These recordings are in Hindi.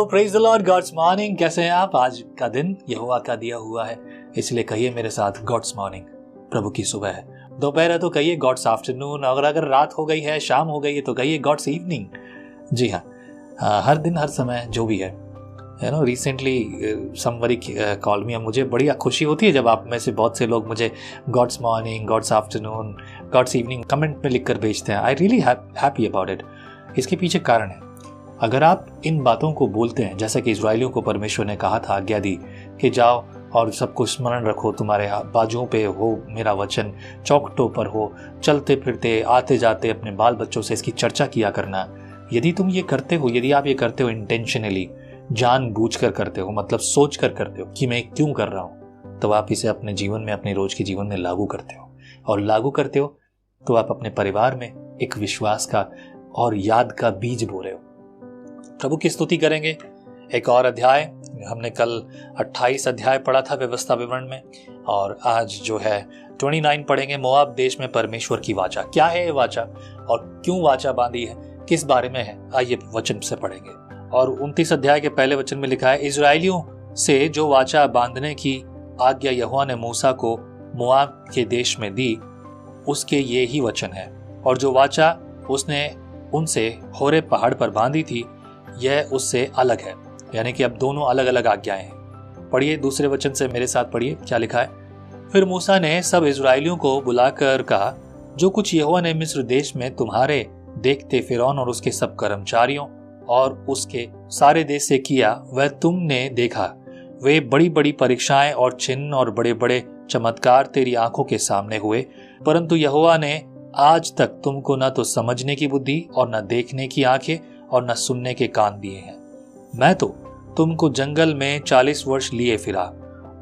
Praise the lord, good morning. कैसे हैं आप? आज का दिन यहोवा का दिया हुआ है, इसलिए कहिए मेरे साथ गॉड्स मॉर्निंग। प्रभु की सुबह है, दोपहर है तो कहिए गॉड्स आफ्टरनून, और अगर रात हो गई है, शाम हो गई है तो कहिए गॉड्स इवनिंग। जी हाँ, हर दिन हर समय जो भी है रिसेंटली समबडी कॉल मी। मुझे बड़ी खुशी होती है जब आप में से बहुत से लोग मुझे good morning, good afternoon, good evening comment में लिखकर भेजते हैं। I really happy about it. इसके पीछे कारण है, अगर आप इन बातों को बोलते हैं, जैसा कि इजराइलियों को परमेश्वर ने कहा था, आज्ञा दी कि जाओ और सबको स्मरण रखो, तुम्हारे बाजुओं पे हो मेरा वचन, चौखटों पर हो, चलते फिरते आते जाते अपने बाल बच्चों से इसकी चर्चा किया करना। यदि तुम ये करते हो, यदि आप ये करते हो इंटेंशनली, जानबूझकर करते हो, मतलब सोच कर करते हो कि मैं क्यों कर रहा हूँ, तो आप इसे अपने जीवन में, अपने रोज के जीवन में लागू करते हो। और लागू करते हो तो आप अपने परिवार में एक विश्वास का और याद का बीज बो रहे हो। प्रभु की स्तुति करेंगे। एक और अध्याय, हमने कल 28 अध्याय पढ़ा था व्यवस्था विवरण में, और आज जो है 29 पढ़ेंगे। मोआब देश में परमेश्वर की वाचा। क्या है ये वाचा और क्यों वाचा बांधी है, किस बारे में है, आइए वचन से पढ़ेंगे। और 29 अध्याय के पहले वचन में लिखा है, इजराइलियों से जो वाचा बांधने की आज्ञा यहोवा ने मूसा को मोआब के देश में दी, उसके ये ही वचन है। और जो वाचा उसने उनसे होरे पहाड़ पर बांधी थी, यह उससे अलग है। यानी कि अब दोनों अलग अलग आज्ञाएं हैं। पढ़िए दूसरे वचन से मेरे साथ पढ़िए, क्या लिखा है। फिर मूसा ने सब इजराइलियों को बुलाकर कहा, जो कुछ यहोवा ने मिस्र देश में तुम्हारे देखते फिरौन और उसके सब कर्मचारियों और उसके सारे देश से किया, वह तुमने देखा। वे बड़ी बड़ी परीक्षाएं और चिन्ह और बड़े बड़े चमत्कार तेरी आंखों के सामने हुए, परंतु यहोवा ने आज तक तुमको न तो समझने की बुद्धि और न देखने की आंखें और न सुनने के कान दिए हैं। मैं तो तुमको जंगल में 40 वर्ष लिए फिरा,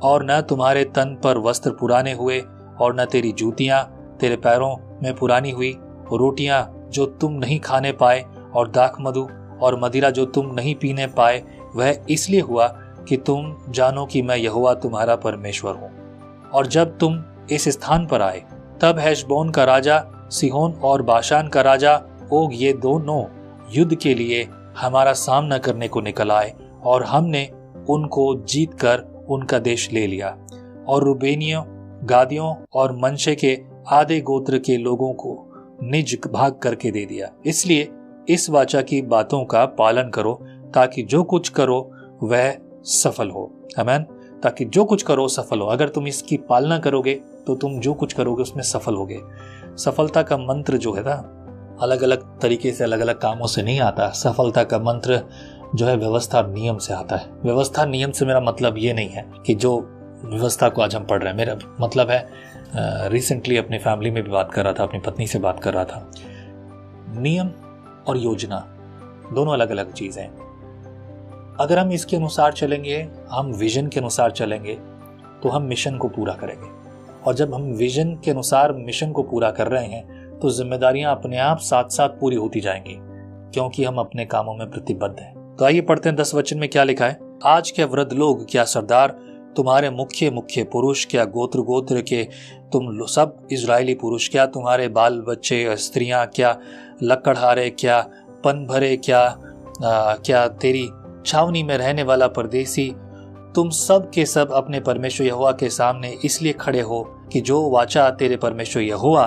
और न तुम्हारे तन पर वस्त्र पुराने हुए, और न तेरी जूतियां तेरे पैरों में पुरानी हुई। रोटियां जो तुम नहीं खाने पाए और दाख मधु और मदिरा जो तुम नहीं पीने पाए, वह इसलिए हुआ कि तुम जानो कि मैं यहोवा तुम्हारा परमेश्वर हूँ। और जब तुम इस स्थान पर आए, तब हेशबोन का राजा सिहोन और बाशान का राजा ओग, ये दोनों युद्ध के लिए हमारा सामना करने को निकल आए, और हमने उनको जीतकर उनका देश ले लिया, और रूबेनियों, गादियों और मनशे के आधे गोत्र के लोगों को निज भाग करके दे दिया। इसलिए इस वाचा की बातों का पालन करो, ताकि जो कुछ करो वह सफल हो। आमीन। ताकि जो कुछ करो सफल हो। अगर तुम इसकी पालना करोगे तो तुम जो कुछ करोगे उसमें सफल होगे। सफलता का मंत्र जो है ना, अलग अलग तरीके से, अलग अलग कामों से नहीं आता। सफलता का मंत्र जो है व्यवस्था और नियम से आता है। व्यवस्था नियम से मेरा मतलब ये नहीं है कि जो व्यवस्था को आज हम पढ़ रहे हैं, मेरा मतलब है रिसेंटली अपनी फैमिली में भी बात कर रहा था, अपनी पत्नी से बात कर रहा था। नियम और योजना दोनों अलग अलग चीजें हैं। अगर हम इसके अनुसार चलेंगे, हम विजन के अनुसार चलेंगे, तो हम मिशन को पूरा करेंगे। और जब हम विजन के अनुसार मिशन को पूरा कर रहे हैं, तो जिम्मेदारियां अपने आप साथ साथ पूरी होती जाएंगी, क्योंकि हम अपने कामों में प्रतिबद्ध हैं। तो आइए पढ़ते हैं 10 वचन में क्या लिखा है। आज के वृद्ध लोग, क्या सरदार, तुम्हारे मुख्य मुख्य पुरुष, क्या गोत्र गोत्र के तुम सब इजरायली पुरुष, क्या तुम्हारे बाल बच्चे स्त्रियां, क्या लकड़हारे, क्या पन भरे, क्या तेरी छावनी में रहने वाला परदेसी, तुम सब के सब अपने परमेश्वर यहोवा के सामने इसलिए खड़े हो कि जो वाचा तेरे परमेश्वर यहोवा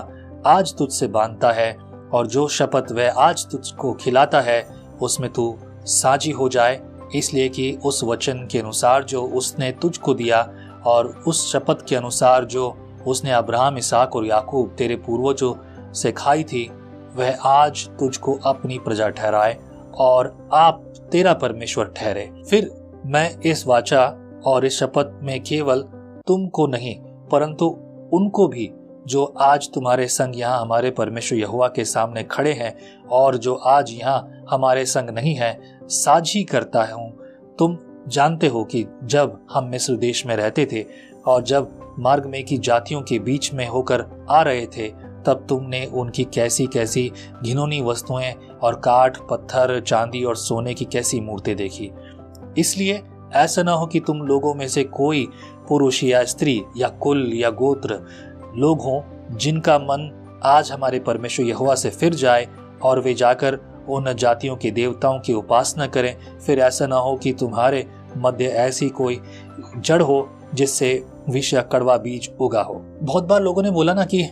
आज तुझसे बांधता है, और जो शपथ वह आज तुझको खिलाता है, उसमें तू साझी हो जाए, इसलिए कि उस वचन के अनुसार जो उसने तुझको दिया, और उस शपथ के अनुसार जो उसने अब्राहम, इसहाक और याकूब तेरे पूर्वजों से खाई थी, वह आज तुझको अपनी प्रजा ठहराए, और आप तेरा परमेश्वर ठहरे। फिर मैं इस वाचा और इस शपथ में केवल तुमको नहीं, परंतु उनको भी जो आज तुम्हारे संग यहाँ हमारे परमेश्वर यहोवा के सामने खड़े हैं, और जो आज यहाँ हमारे संग नहीं है, साझी करता हूँ। तुम जानते हो कि जब हम मिस्र देश में रहते थे, और जब मार्ग में की जातियों के बीच में होकर आ रहे थे, तब तुमने उनकी कैसी कैसी घिनौनी वस्तुएं और काठ, पत्थर, चांदी और सोने की कैसी मूर्तें देखी। इसलिए ऐसा न हो कि तुम लोगों में से कोई पुरुष या स्त्री या कुल या गोत्र लोग हों, जिनका मन आज हमारे परमेश्वर यहोवा से फिर जाए, और वे जाकर उन जातियों के देवताओं की उपासना करें, फिर ऐसा ना हो कि तुम्हारे मध्य ऐसी कोई जड़ हो जिससे विषय कड़वा बीज उगा हो। बहुत बार लोगों ने बोला ना कि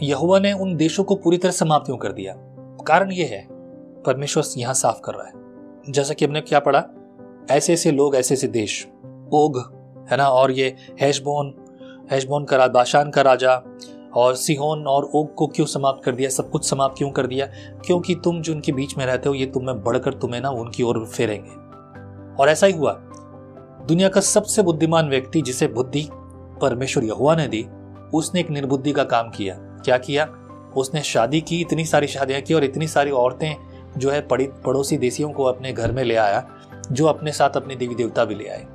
यहोवा ने उन देशों को पूरी तरह समाप्त क्यों कर दिया। कारण ये है, परमेश्वर यहाँ साफ कर रहा है। जैसा कि हमने क्या पढ़ा, ऐसे ऐसे लोग, ऐसे ऐसे देश, ओग है ना, और ये हेशबोन का बाशान का राजा और सिहोन और ओग को क्यों समाप्त कर दिया, सब कुछ समाप्त क्यों कर दिया? क्योंकि तुम जो उनके बीच में रहते हो, ये तुम्हें बढ़कर तुम्हें ना उनकी ओर फेरेंगे। और ऐसा ही हुआ। दुनिया का सबसे बुद्धिमान व्यक्ति जिसे बुद्धि परमेश्वर यहोवा ने दी, उसने एक निर्बुद्धि का काम किया। क्या किया? उसने शादी की, इतनी सारी शादियां की और इतनी सारी औरतें जो है पड़ोसी देशियों को अपने घर में ले आया, जो अपने साथ अपने देवी देवता भी ले आए।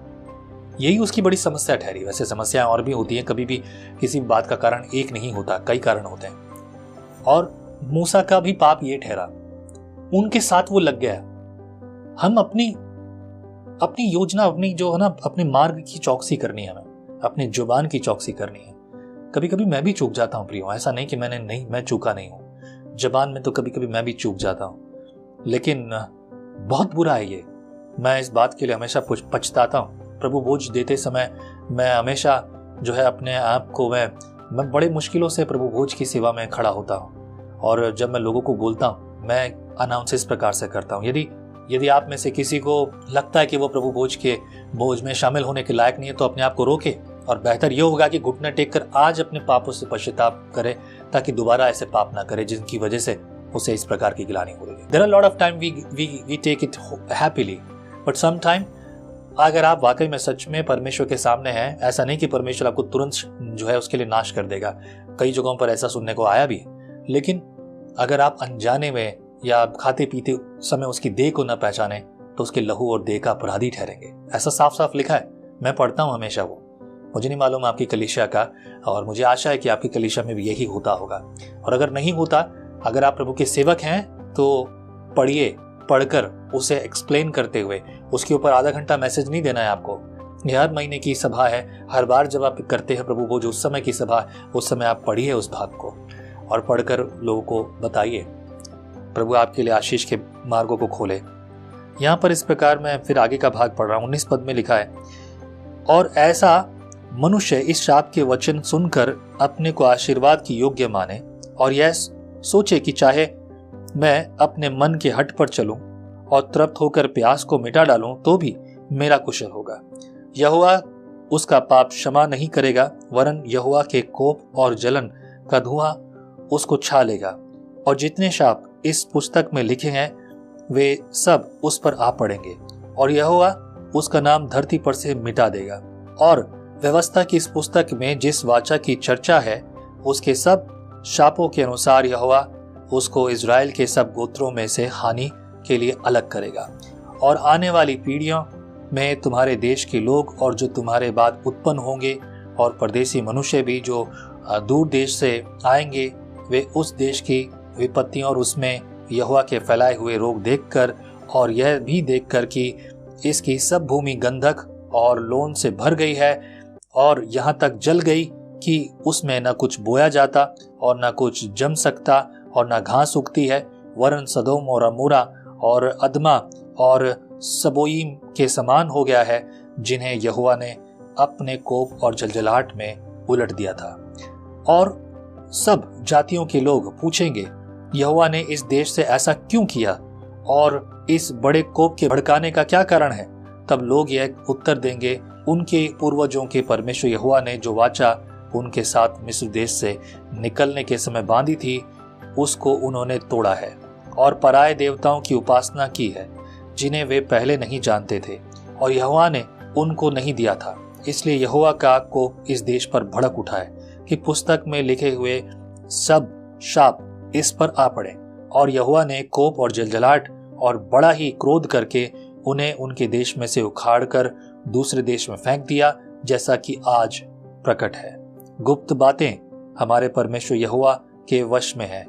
यही उसकी बड़ी समस्या ठहरी। वैसे समस्याएं और भी होती हैं, कभी भी किसी बात का कारण एक नहीं होता, कई कारण होते हैं। और मूसा का भी पाप ये ठहरा, उनके साथ वो लग गया। हम अपनी योजना, अपनी जो है ना, अपने मार्ग की चौकसी करनी है, हमें अपनी जुबान की चौकसी करनी है। कभी कभी मैं भी चूक जाता हूँ प्रियो, ऐसा नहीं कि मैं चूका नहीं हूँ। जबान में तो कभी कभी मैं भी चूक जाता हूँ, लेकिन बहुत बुरा है ये। मैं इस बात के लिए हमेशा पछताता हूँ। प्रभु बोझ देते समय मैं हमेशा जो है अपने आप को मैं बड़े मुश्किलों से प्रभु बोझ की सेवा में खड़ा होता हूँ। और जब मैं लोगों को बोलता हूँ, मैं अनाउंस इस प्रकार से करता हूँ, यदि आप में से किसी को लगता है कि वो प्रभु बोझ में शामिल होने के लायक नहीं है, तो अपने आप को रोके, और बेहतर यह होगा कि घुटने टेक कर आज अपने पापों से पश्चाताप करे, ताकि दोबारा ऐसे पाप ना करे जिनकी वजह से उसे इस प्रकार की गिलानी हो रही है। There are a lot of time we take it happily, but sometime अगर आप वाकई में सच में परमेश्वर के सामने हैं, ऐसा नहीं कि परमेश्वर आपको तुरंत जो है उसके लिए नाश कर देगा। कई जगहों पर ऐसा सुनने को आया भी, लेकिन अगर आप अनजाने में या खाते पीते समय उसकी देह को न पहचाने, तो उसके लहू और देह का अपराधी ठहरेंगे। ऐसा साफ साफ लिखा है, मैं पढ़ता हूँ हमेशा वो। मुझे नहीं मालूम आपकी कलीसिया का, और मुझे आशा है कि आपकी कलीसिया में भी यही होता होगा। और अगर नहीं होता, अगर आप प्रभु के सेवक हैं, तो पढ़िए, पढ़कर उसे एक्सप्लेन करते हुए उसके ऊपर आधा घंटा मैसेज नहीं देना है आपको। ये हर महीने की सभा है, हर बार जब आप करते हैं प्रभु वो जो उस समय की सभा, उस समय आप पढ़िए उस भाग को और पढ़कर लोगों को बताइए। प्रभु आपके लिए आशीष के मार्गों को खोले। यहाँ पर इस प्रकार मैं फिर आगे का भाग पढ़ रहा हूँ। 19 पद में लिखा है, और ऐसा मनुष्य इस शाप के वचन सुनकर अपने को आशीर्वाद की योग्य माने और यह सोचे कि चाहे मैं अपने मन के हट पर चलूं और तृप्त होकर प्यास को मिटा डालूं, तो भी मेरा कुशल होगा। यहोवा उसका पाप क्षमा नहीं करेगा, वरन यहोवा के कोप और जलन का धुआं उसको छा लेगा, और जितने शाप इस पुस्तक में लिखे हैं वे सब उस पर आ पड़ेंगे, और यहोवा उसका नाम धरती पर से मिटा देगा। और व्यवस्था की इस पुस्तक में जिस वाचा की चर्चा है, उसके सब शापों के अनुसार यहोवा उसको इज़राइल के सब गोत्रों में से हानि के लिए अलग करेगा। और आने वाली पीढ़ियों में तुम्हारे देश के लोग और जो तुम्हारे बाद उत्पन्न होंगे और परदेशी मनुष्य भी जो दूर देश से आएंगे, वे उस देश की विपत्तियों और उसमें यहोवा के फैलाए हुए रोग देखकर और यह भी देखकर कि इसकी सब भूमि गंधक और लोन से भर गई है और यहाँ तक जल गई कि उसमें न कुछ बोया जाता और न कुछ जम सकता और न घास उगती है, वरन सदोम और अमूरा और अदमा और सबोईम के समान हो गया है, जिन्हें यहोवा ने अपने कोप और जलजलाहट में उलट दिया था। और सब जातियों के लोग पूछेंगे, यहोवा ने इस देश से ऐसा क्यों किया और इस बड़े कोप के भड़काने का क्या कारण है? तब लोग यह उत्तर देंगे, उनके पूर्वजों के परमेश्वर यहोवा ने जो वाचा उनके साथ मिस्र देश से निकलने के समय बांधी थी, उसको उन्होंने तोड़ा है और पराये देवताओं की उपासना की है, जिन्हें वे पहले नहीं जानते थे और यहोवा ने उनको नहीं दिया था। इसलिए यहोवा का कोप इस देश पर भड़क उठा है कि पुस्तक में लिखे हुए सब शाप इस पर आ पड़े। और यहोवा ने कोप और जलजलाहट और बड़ा ही क्रोध करके उन्हें उनके देश में से उखाड़ कर दूसरे देश में फेंक दिया, जैसा कि आज प्रकट है। गुप्त बातें हमारे परमेश्वर यहोवा के वश में है,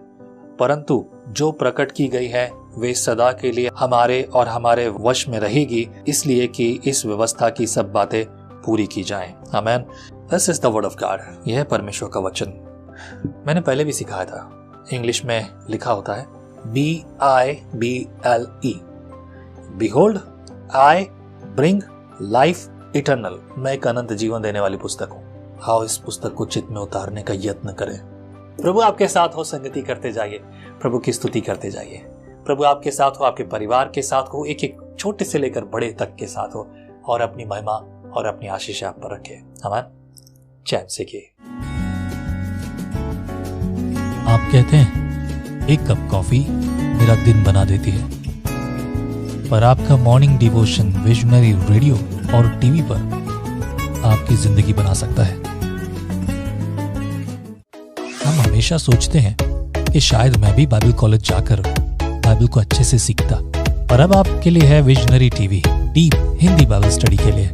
परंतु जो प्रकट की गई है वे सदा के लिए हमारे और हमारे वश में रहेगी, इसलिए कि इस व्यवस्था की सब बातें पूरी की जाएं। आमीन। This is the word of God. यह है परमेश्वर का वचन। मैंने पहले भी सिखाया था, इंग्लिश में लिखा होता है BIBLE। Behold, I bring life eternal। मैं एक अनंत जीवन देने वाली पुस्तक हूँ। आओ इस पुस्तक को चित्त में उतारने का यत्न करें। प्रभु आपके साथ हो, संगति करते जाइए, प्रभु की स्तुति करते जाइए। प्रभु आपके साथ हो, आपके परिवार के साथ हो, एक एक छोटे से लेकर बड़े तक के साथ हो, और अपनी महिमा और अपनी आशीष आप पर रखे। आमीन। चैन से किए। आप कहते हैं एक कप कॉफी मेरा दिन बना देती है, पर आपका मॉर्निंग डिवोशन विजनरी रेडियो और टीवी पर आपकी जिंदगी बना सकता है। हम हमेशा सोचते हैं कि शायद मैं भी बाइबल कॉलेज जाकर बाइबल को अच्छे से सीखता, पर अब आपके लिए है visionary TV, deep Hindi Bible study के लिए।